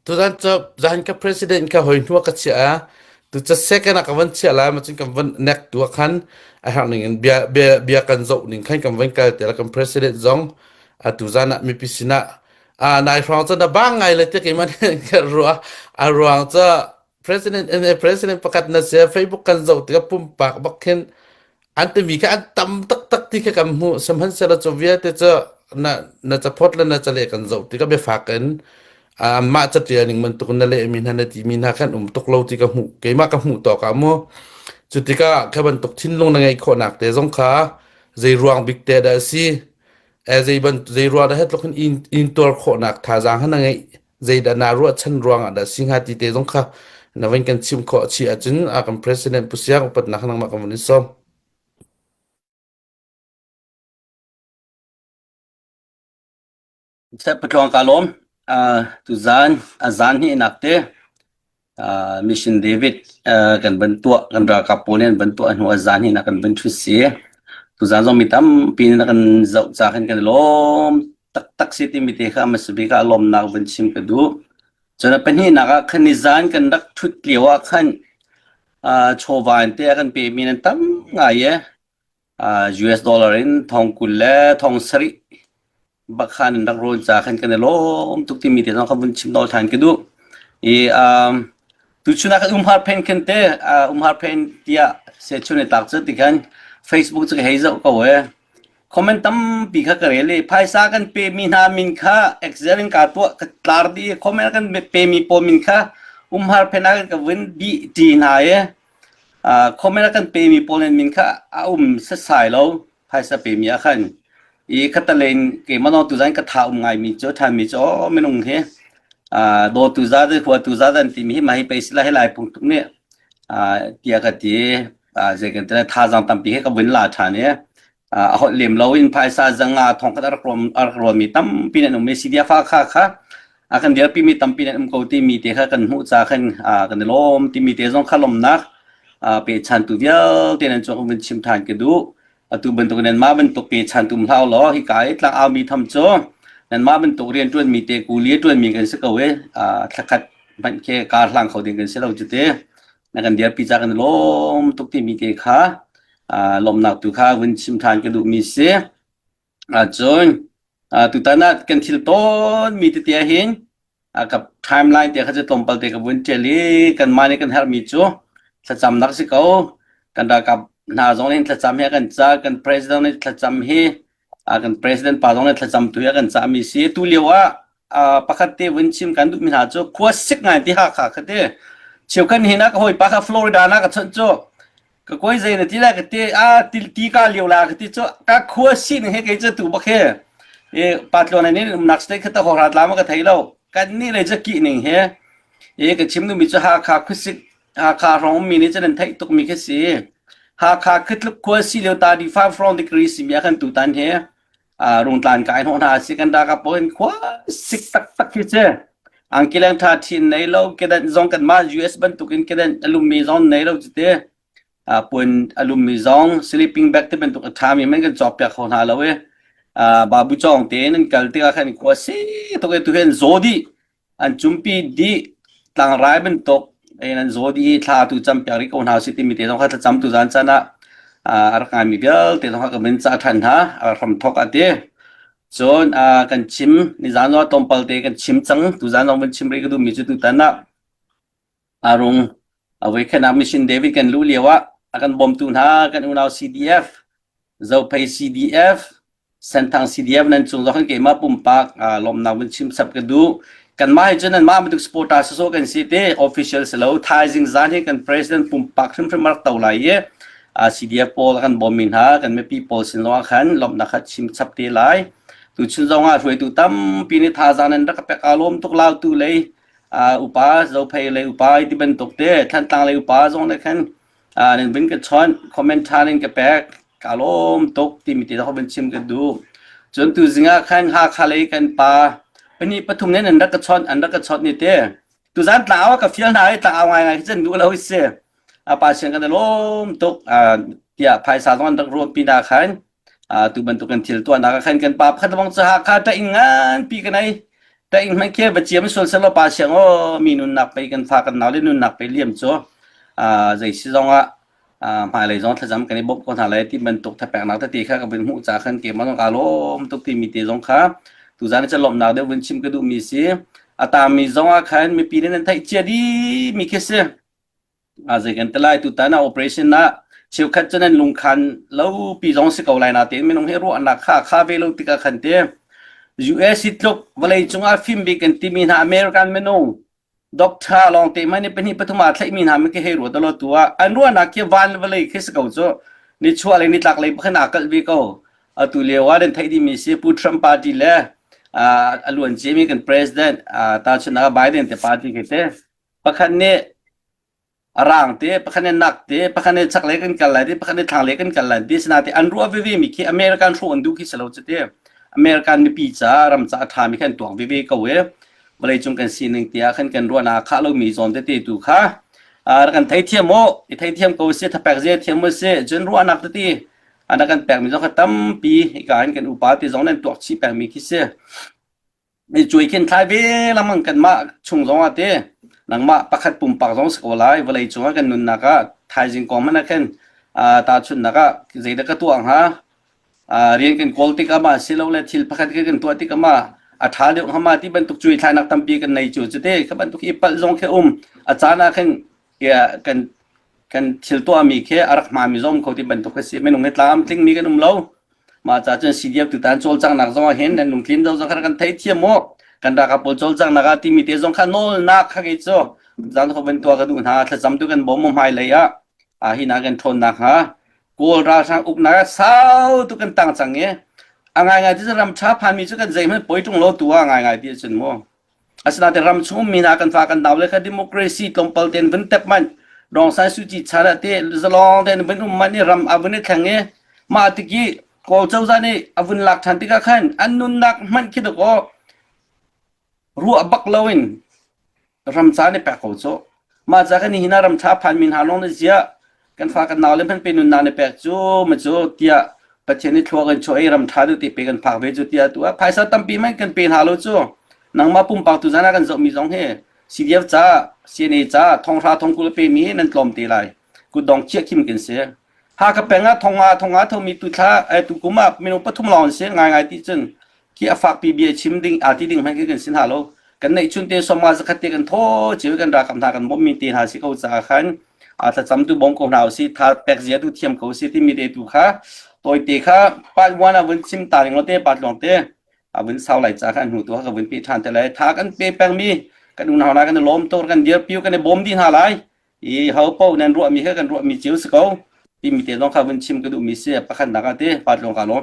tu dan cho zan ka president ka hoi nuwa ka chia tu cha second ka van chia la ma chin kam van nek tu khan a hang ning bia kan zo ning khan kam van ka te la kam president zong a tu zana mi pisina a nai frang cha da bang ngai le te ke man ka ruwa a ruang cha president pakat na se facebook kan zo te pum pak bak khen an te mi ka an tam tak ti ka kam hu samhan se la chovia te cha na cha phot la na cha le kan zo ti ka be fa kan ma cha tia ning man tukun na le min han ti min ha khan tok lo ti ka hu ke ma ka hu to ka mo chu ti ka ka ban tok thin long na ngai kho nak te zong kha zai ruang big te da si zai ban zai ruwa da het lokhin in tor kho nak tha jang han ngai zai da na ru chan ruang da sing ha ti te zong kha na wen kan chim kho chi a chun a kam president pusiak upat na khanang ma kam ni som Sa patron kalom tu azan ni nakte mission David kan bentuk kan ra kaponen bentuk anu azan ni nak kan bentuk si tu zan zo mitam pin nak kan zau za kan lom tak city mite kha masbi ka lom nak benchim kedu jona pani nak kan nizan kan dak thut lewa kan chowan te kan pe min tam ngai US dollar in thong kulle thong sari bakhan dak ron za kan lom tuk ti mite no kan benchim dol than kedu tu chuna ka umhar pen kente umhar pen dia se chune tak che tikan Facebook che heiza ko we comment tam pi kha karele phaisa kan pe min ha min kha excelling ka to klar di comment kan pe mi po min kha umhar pen ka win bi ti na ye comment kan pe mi po len min kha sa sai lo phaisa pe mi khan khatalen ke mano tu jan ka tha ngai mi cho than mi cho menung he do tu za de kwa tu za dan ti mi mai pe sila helai pung tuk ne tia ka ti je kan ta tha jang tam pi he ka win la tha ne ho lem lo in phai sa janga thong ka rom mi tam pi ne no me si dia fa kha akan dia pi mi tam pi ne ko ti mi te kha kan hu cha khan kan lom ti mi te jong khalom nak pe chan tu dia te nan chong win chim than ke du tu ben tu nen ma ben tu pe chan tum hlao lo hi kai tlang a mi tham cho nan ma ben tu rian tuan mi te ku lie tuan mi kan se ka we thakat ban ke ka hlang kho ding kan se lo ju te na kan dia pi cha kan lom tuk ti mi te kha lom nak tu kha win chim than ke du mi se join tu ta na kan thil ton mi te tia hinกับ timeline เตียเขาจะตรงปลเตกับวินเจลีกันมานี่กันเฮามีจูถ้าจำนักสิเขากันดากับนาจงนี่ถ้าจำเฮกันจ้ากัน president นี่ถ้าจำเฮกัน president ปาจงนี่ถ้าจำตัวกันจ้ามีสิตุเลียวปกติวินชิมกันดุมีหาจูคัวสิกงานที่หาค่ะคือเตเชียวกันเห็นนะก็โหยปากฟลอริดานะก็ชนจูก็ก้อยใจนี่ที่แรกก็เตตีกาเลียวลาก็ที่จูก็คัวสินเฮก็จะถูกบ่แค่ปาตโลนนี่นักสเต็กเขาตะขอรัดลามันก็ไทยแล้วกันนี่เลยจะกี่หนึ่งเฮก็ชิมดูมีจะหาคาคุสิหาคารองมีนี่จะนั้นไทยตกมีแค่สิหาคาคิดลุกคัวสิเลียวตาดี5 from degree สิมีกันตุตันเฮโรงตานกายหาสิกันดากะปนคัวสิตักคิเจอังกิลังทาทินในโลกกันจงกันมา US บันตุกินกันอลูมิซอนในโลกจิเตปนอลูมิซอน sleeping bag ที่เป็นตุกทามีมันกันจอบอยากหาแล้วเว้บาบุจองเตนันกัลติกาคันคัวสิตกตุเห็นโซดีอันจุมปีดีต่างรายเป็นตกนันโซดีทาตุจำเปียริกอนหาสิติมิเตต้องจำตุจานจนะรักงานมีเบลเตต้องก็เป็นจาทันหารำทอกอเตจนกันชิมนิจานว่าตอมปัลเตกันชิมจังตุจานต้องเป็นชิมเรกดูมีจุดตุตันนะรงเอาไว้แค่นามิชินเดวิดกันรู้เลียวว่ากันบอมตุนหากันอุณาว CDF เจ้าไป CDFสันทาง CDF นั้นจงต้องเก็บมาปุ่มปากลมนาวชิมสับกันดูกันมาให้จนนั้นมาเป็นสปอร์ตาโซกันสิเต official สโลทายจิงจานให้กัน president ปุ่มปากขึ้นมาร์กเต่าไหลCDF โพลกันบอมมินหากันไม่ปีโพลสินล้อขันลมนักชิมสับเตไหลตุชินจงช่วยตุตั้มปีนี้ทาจานั้นรักเป็กอารมณ์ตุกลาวตุเลยอุปาเจ้าเพย์เลยอุปาที่เป็นตกเตท่านต่างเลยอุปาจงเลยขันนั่นเป็นกระชอนคอมเมนต์ทานึงกับแปกกาลมตกที่มีที่เขาเป็นชิมกันดูจนตุจิงาคันหาคาเลยกันปาเป็นนี่ปฐุมเนี่ยอันรักกระชอนนี่เตตุจานตาวกับเฟียลนายตาวไงจะดูแล้วเสียปาเชียงกันลมตกเตียภายสาตอนรักรวมปีนาคันตุบันตุกันทิลตัวนาคันกันปาคันบังจะหาคาตะอิงงานปีกันไหน แต่อีกมันแค่บะเจียมส่วนสลบาเสียงมีนุนนักไปกันฟ้ากันหนาวเลยนุนนักไปเลี่ยมจ้ะใจสิจงหมายเลยจงถ้าจำกันในบบคนหาอะไรที่มันตกถ้าแปลกหนักตะตีค่ะก็เป็นหูจากคันเกมมันต้องอารมณ์ตุกที่มีเตจงค่ะตุจานจะลมหนาวเดี๋ยววันชิมก็ดูมีสิตามมีจงคันมีปีนั้นไทยเจียดีมีเคสใจกันตะไลตุตานา operation นะเชียวคัดจนั้นลุงคันแล้วปีจงสิเกาไลนาเตไม่ต้องให้รู้อันนักค่าเวลติกาคันเตUS สิทลกวลัยจงฟิล์มบิกันที่มีนาอเมริกันเมนงด็อกเตอร์ลองเตมันเป็นที่ปฐมอาทิตย์มีนาไม่เคยรู้ตลอดตัวอันรู้นักเกี่ยววันวลัยคิดเขาจะนิชัวเลยนิตักเลยเพื่อนนักวิเคราะห์ตุเลียวว่าเดินไทยที่มีเสียพูดทรัมป์ปาร์ตี้เลยล้วนเจมี่กันประธานตาชนะไบเดนแต่ปาร์ตี้กันเตะประคันนี้ร่างเตะประคันนี้นักเตะประคันนี้ชักเล็กกันกันเลยประคันนี้ทางเล็กกันกันเลยที่สนาเตอันรู้ว่าวิมีที่อเมริกันรู้อันดูคิดเราจะเตะอเมริกันมีปีจ่ารำจ่าทามีขั้นตัววิก็เว้บริจงกันสิ่งหนึ่งที่ขั้นกันรัวนาข้าเรามีจอนเตติตุค่ะกันไทยเทียมโมไทยเทียมก็เสียถ้าแปลกเสียเทียมเสียจนรัวนักเตติอันนั้นกันแปลกมีจงขัดตั้มปีการกันอุปาติจงนั้นตัวชีแปลกมีคิดเสียมีจุยขึ้นท้ายเวลามันกันมาชงจงว่าเตนังมาประคัดปุ่มปากจงสกอลายบริจงกันนุนนักไทยจิงกองมันนักกันตาชุนนักใจนักตัวฮะเรียนกัน quality ก็มาสิเราเลยทิลพักกันตัวที่ก็มาท้าเดี๋ยวมาที่บรรทุกจุยทายนักตั้มปีกันในจุดจุดเด็กบรรทุกอีปัลจงแค่อาจารย์นักกันทิลตัวมีแค่อารักมามีจงเขาที่บรรทุกเสียไม่นุ่งเงตลามทิ้งมีกันเรามาจากจนสีเดียวตุตันโจลจังนักจงเห็นนั่นนุ่งทิ้งเราจงกันไทยเทียมโมกันรักกับโจลจังนักที่มีเตจงขันโนนักข้ากิจจังเขาเป็นตัวกันดูนะถ้าจำตัวกันบ่มหายเลยหินากันทนนักฮะกูราชาอุปนาสาวตุกันตั้งจังเงี้ยง่ายๆที่จะรำชาพันมีจุกันใจมันป่วยตรงโลตัวง่ายๆที่ฉันมั่วอาศัยแต่รำชุ่มมีนากันฟ้ากันดาวเลยค่ะดิโมคราซีตรงเปิลเต็นเป็นเต็มมันรองสายสุจิชาดเตจะลองเต็นเป็นมันนี่รำอาวุธแข็งเงี้ยมาติกี้กูเจ้าจานี่อาวุธหลักทันติกาขันอันนุนนักมันคิดว่ารู้อักเลวินรำชาเนี่ยแปลกเขาโจมาจากกันนี่หินารำชาพันมีหาลงในเสียกันฟ้ากันดาวเลยมันเป็นนุนนักเนี่ยแปลกโจมาโจเตียประเทศนี้ทัวร์กันช่วยรำท้าดูติเปกันผักเวจุติอาตัวภายใต้ตั้มปีมันกันเป็นหาโลจูนังมาปุ่มปากตุจานากันจะมีสองเฮซีเดียฟจ้าเซียนจ้าทองราทองกุลเปมีนั่นกลมตีไรกูดองเชี่ยคิมกันเสียหากเป็นทองอาทองมีตุชาตุกุมาเมนูปฐุมหลอนเสียง่ายที่จนที่ฝากปีเบียชิมดิ่งอาทิดิ่งมันกันสินหาโลกันในชุนเตสมาสกัดเตกันโทจีวกันราคำทากันบ่มีตีหาสิเขาจะขันถ้าจำตัวบงของเราสิถ้าแปกเสียตุเทียมเขาสิที่มีเตตุค่ะตัวเตค่ะปัจจุบันวันชิมตาลิงเราเตปัดลงเตวันเสาร์ไหลจากกันหูตัวกับวันปีทานแต่ไรถ้ากันเปแปงมีกันอุณหภูมิกันล้มตัวกันเดียวปิ้วกันในบ่มดินหาไรเขาเป้านั่นรัวมีแค่กันรัวมีจิ้วสกาวที่มีเตต้องเข้าวันชิมกระดูมีเสียประคันนักเตปัดลงกันล้ม